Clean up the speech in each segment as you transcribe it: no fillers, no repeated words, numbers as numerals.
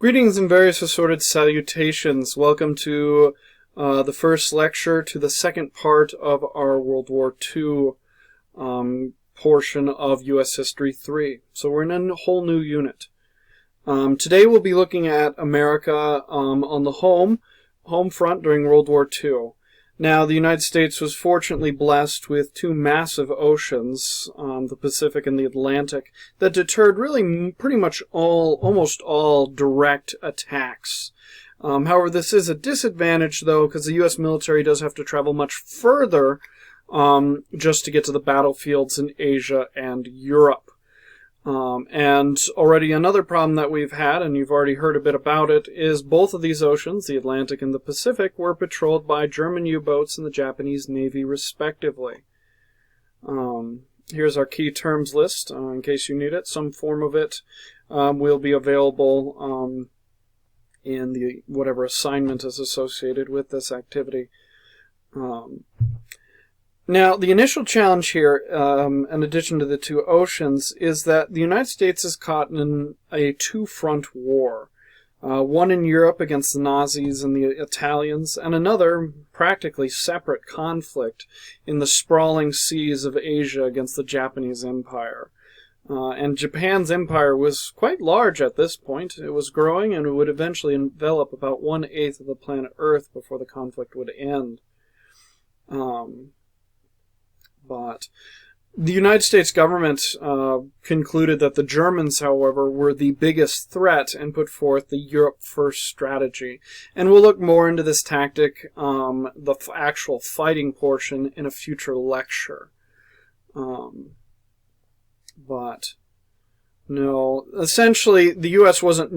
Greetings and various assorted salutations. Welcome to the first lecture to the second part of our World War II portion of U.S. History 3. So we're in a whole new unit. Today we'll be looking at America on the home front during World War II. Now, the United States was fortunately blessed with two massive oceans, the Pacific and the Atlantic, that deterred really pretty much almost all direct attacks. However, this is a disadvantage, though, because the U.S. military does have to travel much further just to get to the battlefields in Asia and Europe. And already another problem that we've had, and you've already heard a bit about it, is both of these oceans, the Atlantic and the Pacific, were patrolled by German U-boats and the Japanese Navy, respectively. Here's our key terms list, in case you need it. Some form of it will be available in the whatever assignment is associated with this activity. Now, the initial challenge here, in addition to the two oceans, is that the United States is caught in a two-front war. One in Europe against the Nazis and the Italians, and another practically separate conflict in the sprawling seas of Asia against the Japanese Empire. And Japan's empire was quite large at this point. It was growing, and it would eventually envelop about 1/8 of the planet Earth before the conflict would end. But the United States government concluded that the Germans, however, were the biggest threat and put forth the Europe First strategy. And we'll look more into this tactic, the actual fighting portion, in a future lecture. But no, essentially the U.S. wasn't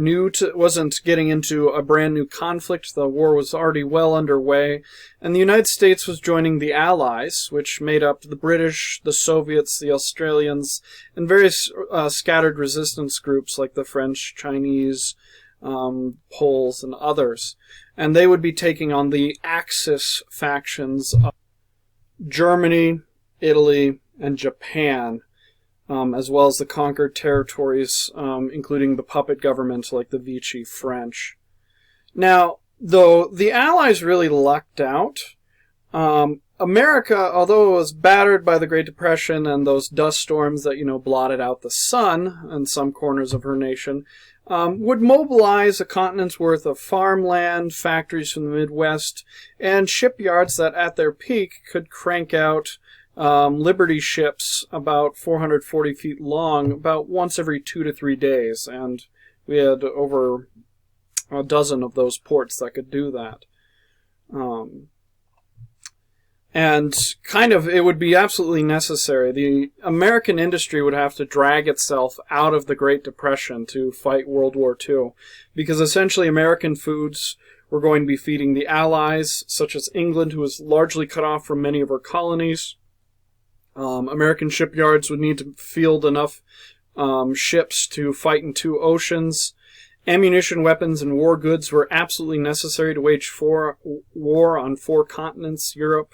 getting into a brand new conflict. The war was already well underway, and the United States was joining the Allies, which made up the British, the Soviets, the Australians, and various scattered resistance groups like the French, Chinese, Poles, and others. And they would be taking on the Axis factions of Germany, Italy, and Japan, as well as the conquered territories, including the puppet government like the Vichy French. Now, though the Allies really lucked out, America, although it was battered by the Great Depression and those dust storms that, blotted out the sun in some corners of her nation, would mobilize a continent's worth of farmland, factories from the Midwest, and shipyards that at their peak could crank out Liberty ships about 440 feet long about once every 2 to 3 days, and we had over a dozen of those ports that could do that. And it would be absolutely necessary. The American industry would have to drag itself out of the Great Depression to fight World War II, because essentially American foods were going to be feeding the Allies, such as England, who was largely cut off from many of her colonies. American shipyards would need to field enough ships to fight in two oceans. Ammunition, weapons, and war goods were absolutely necessary to wage war on 4 continents: Europe,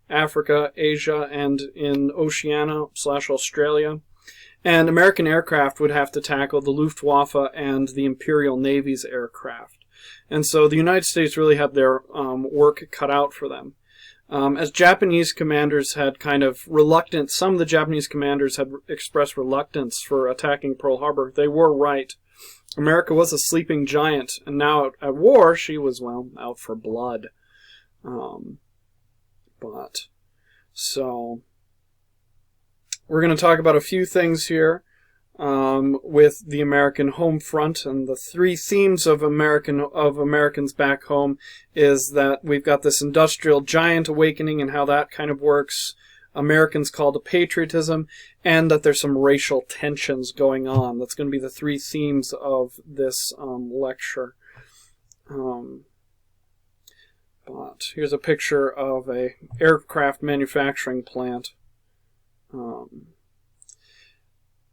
Africa, Asia, and in Oceania/Australia. And American aircraft would have to tackle the Luftwaffe and the Imperial Navy's aircraft. And so the United States really had their work cut out for them. As Japanese commanders had some of the Japanese commanders had expressed reluctance for attacking Pearl Harbor. They were right. America was a sleeping giant, and now at war, she was, out for blood. So, we're going to talk about a few things here with the American home front, and the 3 themes of Americans back home is that we've got this industrial giant awakening and how that kind of works, Americans call to patriotism, and that there's some racial tensions going on. That's going to be the 3 themes of this lecture. But here's a picture of a aircraft manufacturing plant.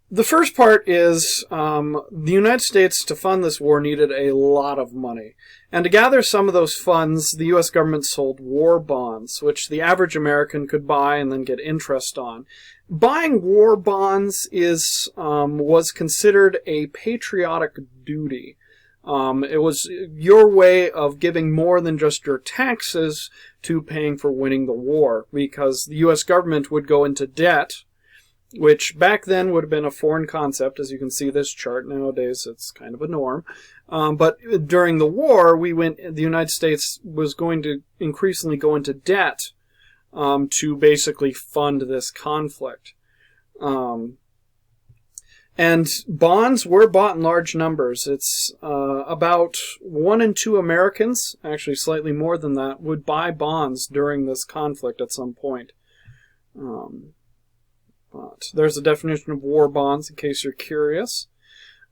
The first part is the United States, to fund this war, needed a lot of money. And to gather some of those funds, the U.S. government sold war bonds, which the average American could buy and then get interest on. Buying war bonds was considered a patriotic duty. It was your way of giving more than just your taxes to paying for winning the war, because the U.S. government would go into debt, which back then would have been a foreign concept. As you can see this chart, nowadays it's kind of a norm. But during the war, the United States was going to increasingly go into debt to basically fund this conflict. And bonds were bought in large numbers. It's about 1 in 2 Americans, actually slightly more than that, would buy bonds during this conflict at some point. But there's a definition of war bonds in case you're curious.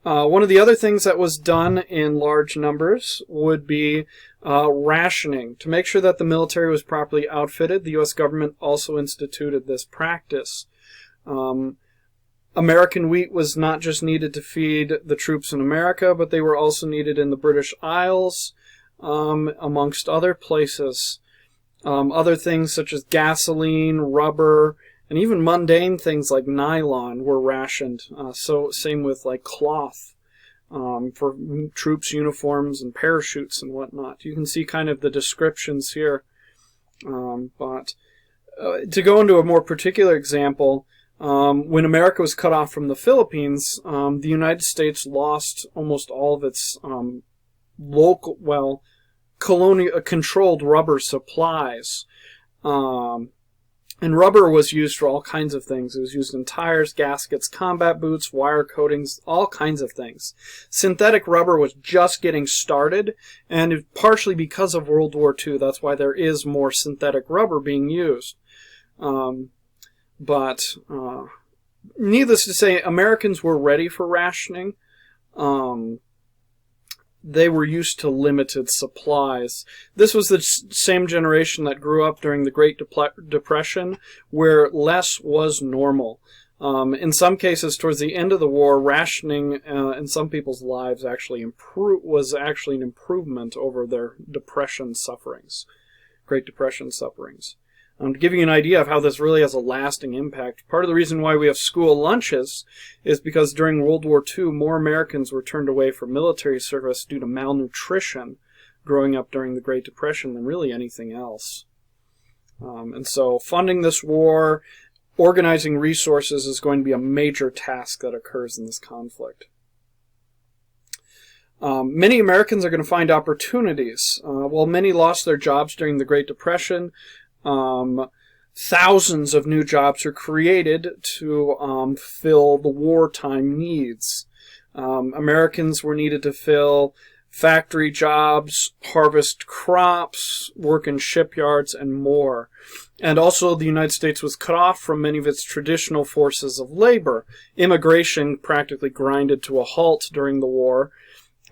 One of the other things that was done in large numbers would be rationing. To make sure that the military was properly outfitted, the U.S. government also instituted this practice. American wheat was not just needed to feed the troops in America, but they were also needed in the British Isles, amongst other places. Other things such as gasoline, rubber, and even mundane things like nylon were rationed. So same with like cloth for troops' uniforms and parachutes and whatnot. You can see kind of the descriptions here. But to go into a more particular example, when America was cut off from the Philippines, the United States lost almost all of its colonial controlled rubber supplies. And rubber was used for all kinds of things. It was used in tires, gaskets, combat boots, wire coatings, all kinds of things. Synthetic rubber was just getting started, and partially because of World War II, that's why there is more synthetic rubber being used. But needless to say, Americans were ready for rationing. They were used to limited supplies. This was the same generation that grew up during the Great Depression, where less was normal. In some cases, towards the end of the war, rationing in some people's lives was actually an improvement over their depression sufferings, Great Depression sufferings. To give you an idea of how this really has a lasting impact, part of the reason why we have school lunches is because during World War II, more Americans were turned away from military service due to malnutrition growing up during the Great Depression than really anything else. And so funding this war, organizing resources is going to be a major task that occurs in this conflict. Many Americans are going to find opportunities. While many lost their jobs during the Great Depression, thousands of new jobs are created to fill the wartime needs. Americans were needed to fill factory jobs, harvest crops, work in shipyards, and more. And also the United States was cut off from many of its traditional forces of labor. Immigration practically grinded to a halt during the war.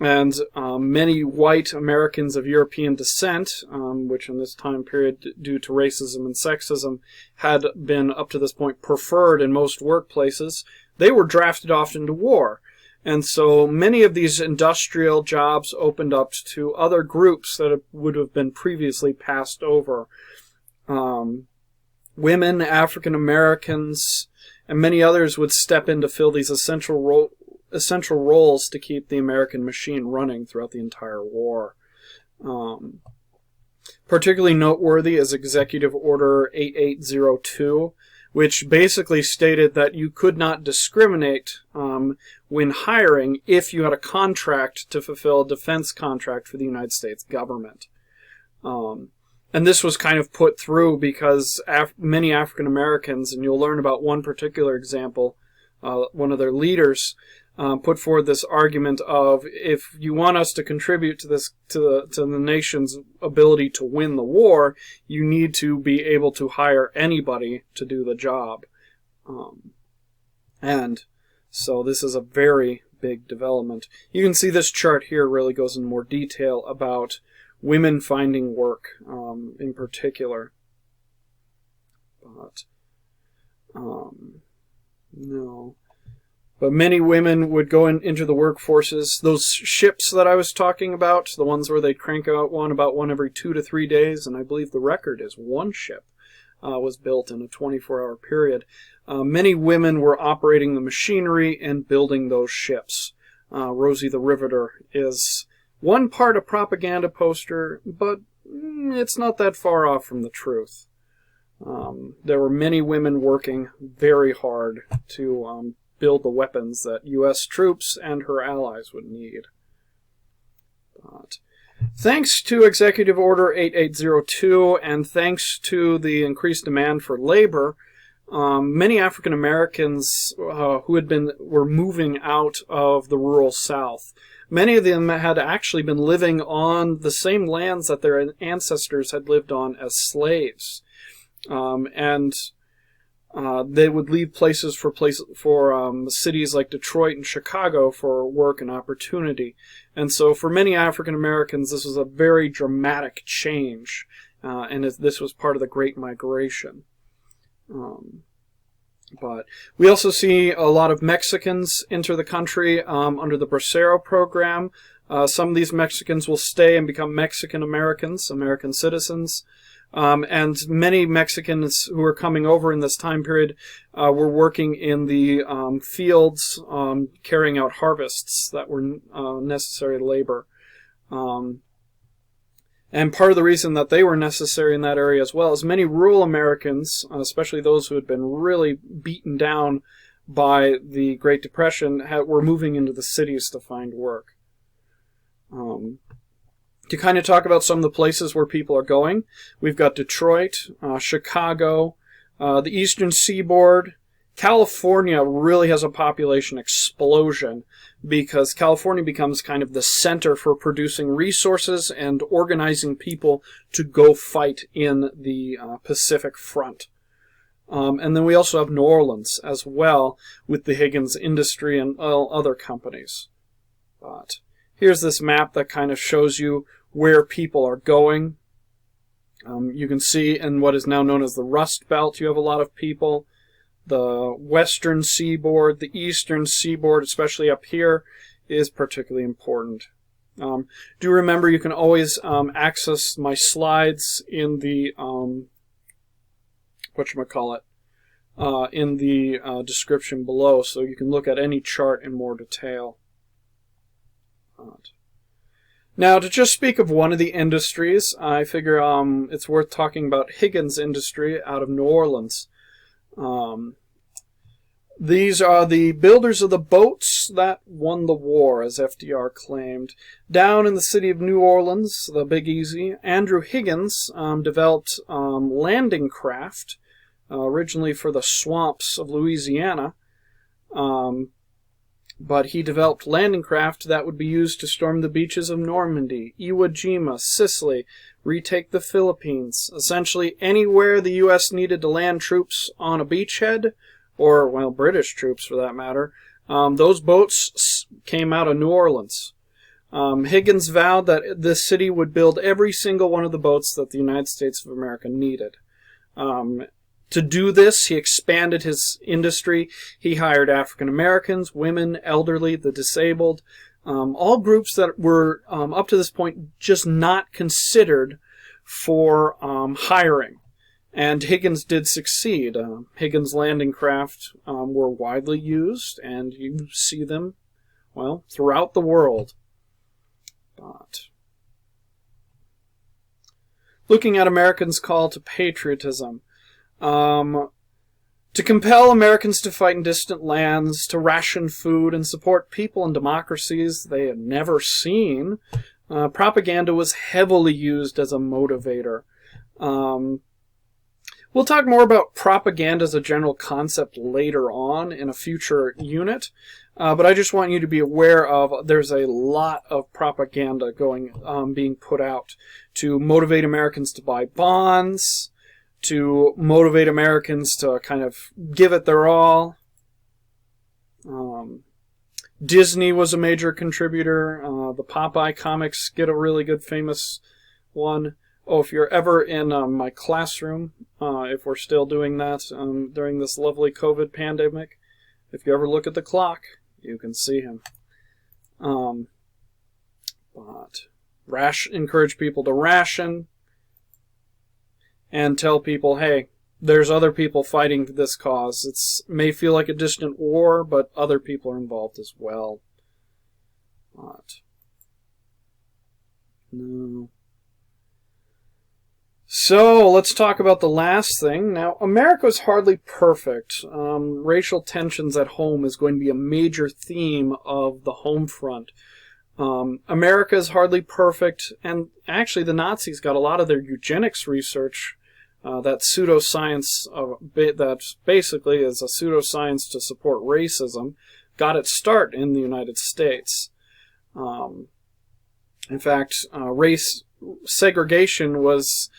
And many white Americans of European descent, which in this time period, due to racism and sexism, had been up to this point preferred in most workplaces, they were drafted off into war. And so many of these industrial jobs opened up to other groups that would have been previously passed over. Women, African Americans, and many others would step in to fill these essential roles to keep the American machine running throughout the entire war. Particularly noteworthy is Executive Order 8802, which basically stated that you could not discriminate when hiring if you had a contract to fulfill a defense contract for the United States government. And this was kind of put through because many African Americans, and you'll learn about one particular example, one of their leaders, put forward this argument of, if you want us to contribute to this to the nation's ability to win the war, you need to be able to hire anybody to do the job. And so this is a very big development. You can see this chart here really goes in more detail about women finding work in particular. But no. But many women would go into the workforces. Those ships that I was talking about, the ones where they crank out about one every 2 to 3 days, and I believe the record is one ship was built in a 24-hour period. Many women were operating the machinery and building those ships. Rosie the Riveter is one part a propaganda poster, but it's not that far off from the truth. There were many women working very hard to build the weapons that U.S. troops and her allies would need. But thanks to Executive Order 8802 and thanks to the increased demand for labor, many African Americans were moving out of the rural South. Many of them had actually been living on the same lands that their ancestors had lived on as slaves, and they would leave places for cities like Detroit and Chicago for work and opportunity. And so for many African Americans, this was a very dramatic change, and this was part of the Great Migration. But we also see a lot of Mexicans enter the country under the Bracero program. Some of these Mexicans will stay and become Mexican Americans, American citizens. And many Mexicans who were coming over in this time period were working in the fields, carrying out harvests that were necessary labor. And part of the reason that they were necessary in that area as well is many rural Americans, especially those who had been really beaten down by the Great Depression, were moving into the cities to find work. To kind of talk about some of the places where people are going, we've got Detroit, Chicago, the Eastern Seaboard. California really has a population explosion because California becomes kind of the center for producing resources and organizing people to go fight in the Pacific Front. And then we also have New Orleans as well with the Higgins industry and other companies. But here's this map that kind of shows you where people are going. You can see in what is now known as the Rust Belt, you have a lot of people. The western seaboard, the eastern seaboard, especially up here, is particularly important. Do remember you can always access my slides in the in the description below, so you can look at any chart in more detail. Now, to just speak of one of the industries, I figure it's worth talking about Higgins industry out of New Orleans. These are the builders of the boats that won the war, as FDR claimed. Down in the city of New Orleans, the Big Easy, Andrew Higgins developed landing craft, originally for the swamps of Louisiana. But he developed landing craft that would be used to storm the beaches of Normandy, Iwo Jima, Sicily, retake the Philippines. Essentially anywhere the U.S. needed to land troops on a beachhead, or, well, British troops for that matter, those boats came out of New Orleans. Higgins vowed that this city would build every single one of the boats that the United States of America needed. To do this, he expanded his industry. He hired African Americans, women, elderly, the disabled, all groups that were, up to this point, just not considered for hiring. And Higgins did succeed. Higgins landing craft were widely used, and you see them, well, throughout the world. But looking at Americans' call to patriotism, to compel Americans to fight in distant lands, to ration food and support people and democracies they had never seen, propaganda was heavily used as a motivator. We'll talk more about propaganda as a general concept later on in a future unit, but I just want you to be aware of there's a lot of propaganda being put out to motivate Americans to buy bonds, to motivate Americans to kind of give it their all. Disney was a major contributor. The Popeye comics get a really good famous one. Oh, if you're ever in my classroom, if we're still doing that during this lovely COVID pandemic, if you ever look at the clock, you can see him. But encourage people to ration, and tell people, hey, there's other people fighting this cause. It may feel like a distant war, but other people are involved as well. But No. So let's talk about the last thing. Now, America is hardly perfect. Racial tensions at home is going to be a major theme of the home front. America is hardly perfect, and actually the Nazis got a lot of their eugenics research, that pseudoscience, that basically is a pseudoscience to support racism, got its start in the United States. In fact, race segregation was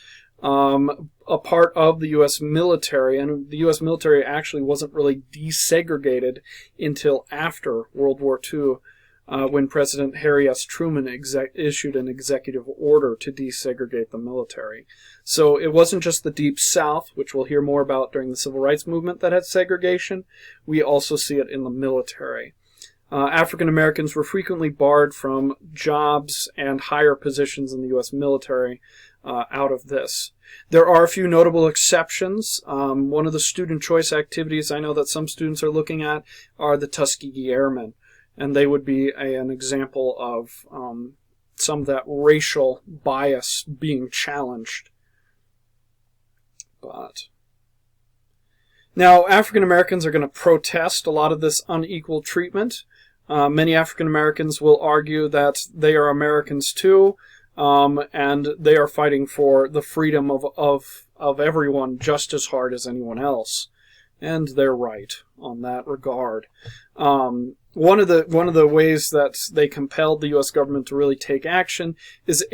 a part of the U.S. military, and the U.S. military actually wasn't really desegregated until after World War II, when President Harry S. Truman issued an executive order to desegregate the military. So it wasn't just the Deep South, which we'll hear more about during the Civil Rights Movement, that had segregation. We also see it in the military. African Americans were frequently barred from jobs and higher positions in the U.S. military out of this. There are a few notable exceptions. One of the student choice activities I know that some students are looking at are the Tuskegee Airmen, and they would be an example of some of that racial bias being challenged. But now, African Americans are going to protest a lot of this unequal treatment. Many African Americans will argue that they are Americans too, and they are fighting for the freedom of everyone just as hard as anyone else. And they're right on that regard. One of the ways that they compelled the U.S. government to really take action is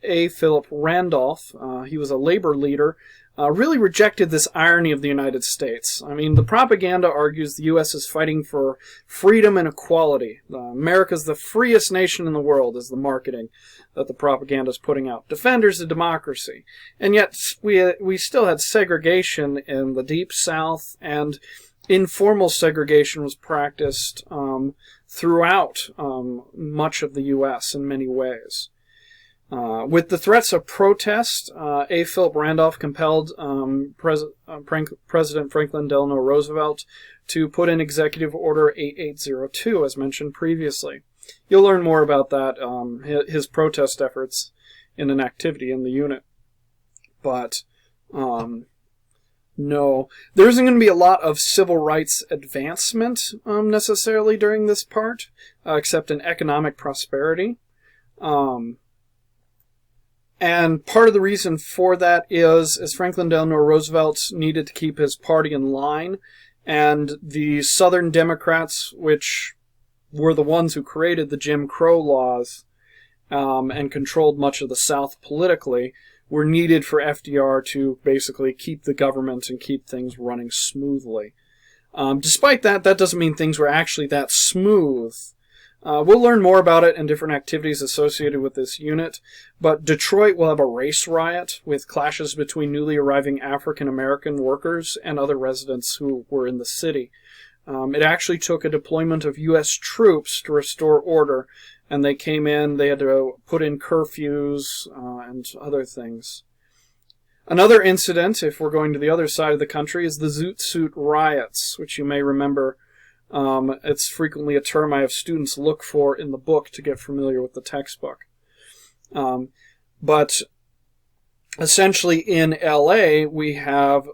A. Philip Randolph. He was a labor leader. Really rejected this irony of the United States. I mean, the propaganda argues the U.S. is fighting for freedom and equality. America's the freest nation in the world is the marketing that the propaganda is putting out. Defenders of democracy. And yet we still had segregation in the Deep South, and informal segregation was practiced throughout much of the U.S. in many ways. With the threats of protest, A. Philip Randolph compelled President Franklin Delano Roosevelt to put in Executive Order 8802, as mentioned previously. You'll learn more about that, his protest efforts, in an activity in the unit. But, no, there isn't going to be a lot of civil rights advancement necessarily during this part, except in economic prosperity. And part of the reason for that is Franklin Delano Roosevelt needed to keep his party in line, and the Southern Democrats, which were the ones who created the Jim Crow laws and controlled much of the South politically, were needed for FDR to basically keep the government and keep things running smoothly. Despite that, that doesn't mean things were actually that smooth. We'll learn more about it in different activities associated with this unit, but Detroit will have a race riot with clashes between newly arriving African American workers and other residents who were in the city. It actually took a deployment of U.S. troops to restore order, and they came in, they had to put in curfews and other things. Another incident, if we're going to the other side of the country, is the Zoot Suit riots, which you may remember. It's frequently a term I have students look for in the book to get familiar with the textbook. But essentially in LA, we have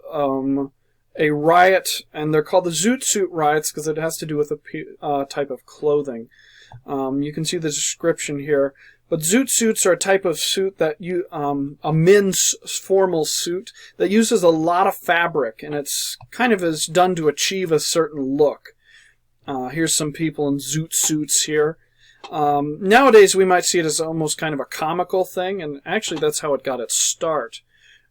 a riot, and they're called the Zoot Suit riots because it has to do with a type of clothing. You can see the description here. But Zoot Suits are a type of suit that a men's formal suit that uses a lot of fabric, and it's kind of is done to achieve a certain look. Here's some people in Zoot Suits here. Nowadays, we might see it as almost kind of a comical thing, and actually that's how it got its start.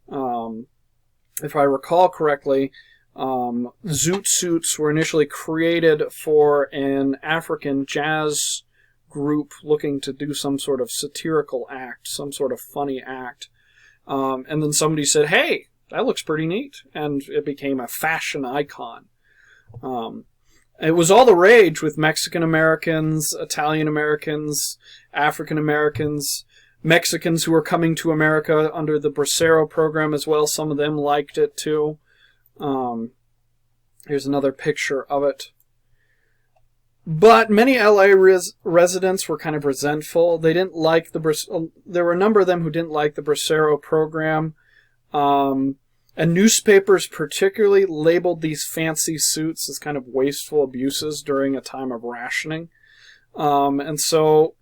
If I recall correctly, Zoot Suits were initially created for an African jazz group looking to do some sort of satirical act, some sort of funny act. And then somebody said, hey, that looks pretty neat, and it became a fashion icon. It was all the rage with Mexican Americans, Italian Americans, African Americans, Mexicans who were coming to America under the Bracero program as well. Some of them liked it too. Here's another picture of it. But many LA residents were kind of resentful. They didn't like there were a number of them who didn't like the Bracero program. And newspapers particularly labeled these fancy suits as kind of wasteful abuses during a time of rationing. And so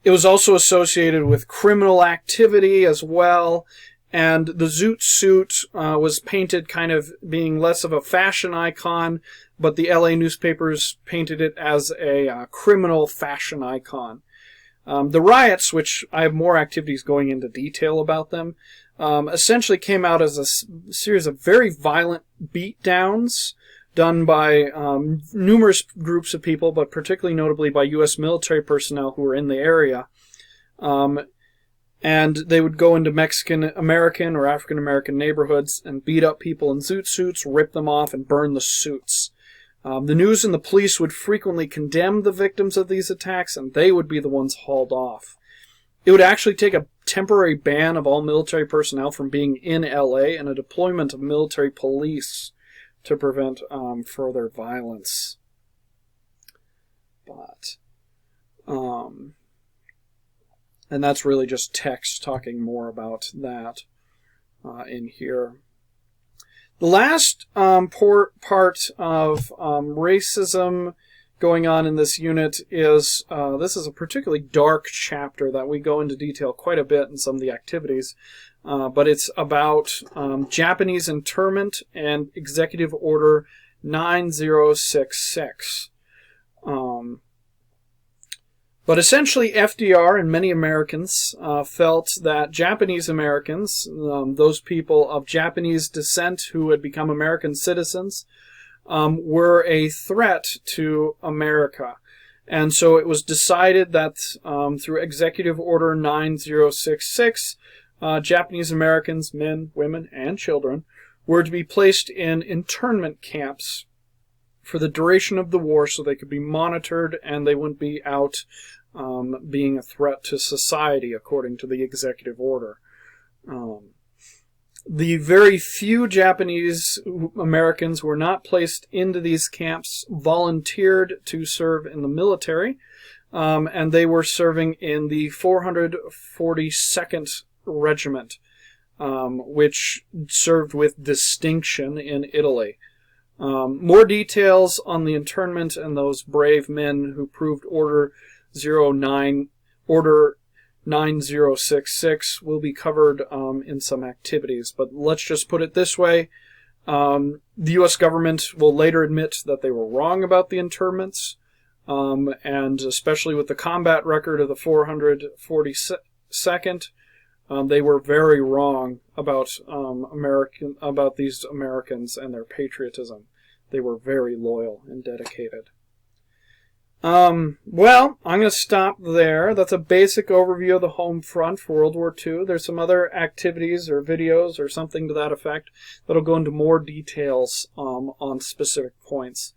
it was also associated with criminal activity as well. And the Zoot suit was painted kind of being less of a fashion icon, but the LA newspapers painted it as a criminal fashion icon. The riots, which I have more activities going into detail about them, essentially came out as a series of very violent beatdowns done by numerous groups of people, but particularly notably by U.S. military personnel who were in the area. And they would go into Mexican-American or African-American neighborhoods and beat up people in Zoot suits, rip them off, and burn the suits. The news and the police would frequently condemn the victims of these attacks, and they would be the ones hauled off. It would actually take a temporary ban of all military personnel from being in LA and a deployment of military police to prevent further violence. But, and that's really just text talking more about that in here. The last part of racism going on in this unit is, this is a particularly dark chapter that we go into detail quite a bit in some of the activities, but it's about Japanese internment and Executive Order 9066. But essentially, FDR and many Americans felt that Japanese Americans, those people of Japanese descent who had become American citizens, were a threat to America. And so it was decided that through Executive Order 9066, Japanese Americans, men, women, and children, were to be placed in internment camps for the duration of the war so they could be monitored and they wouldn't be out being a threat to society, according to the executive order. The very few Japanese Americans who were not placed into these camps volunteered to serve in the military, and they were serving in the 442nd Regiment, which served with distinction in Italy. More details on the internment and those brave men who proved Order 9066 will be covered in some activities. But let's just put it this way. The U.S. government will later admit that they were wrong about the internments, and especially with the combat record of the 442nd, they were very wrong about about these Americans and their patriotism. They were very loyal and dedicated. Well, I'm going to stop there. That's a basic overview of the home front for World War II. There's some other activities or videos or something to that effect that'll go into more details on specific points.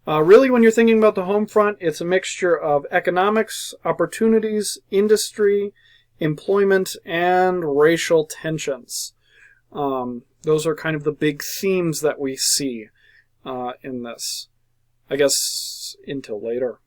Really, when you're thinking about the home front, it's a mixture of economics, opportunities, industry, employment, and racial tensions. Those are kind of the big themes that we see in this. I guess until later.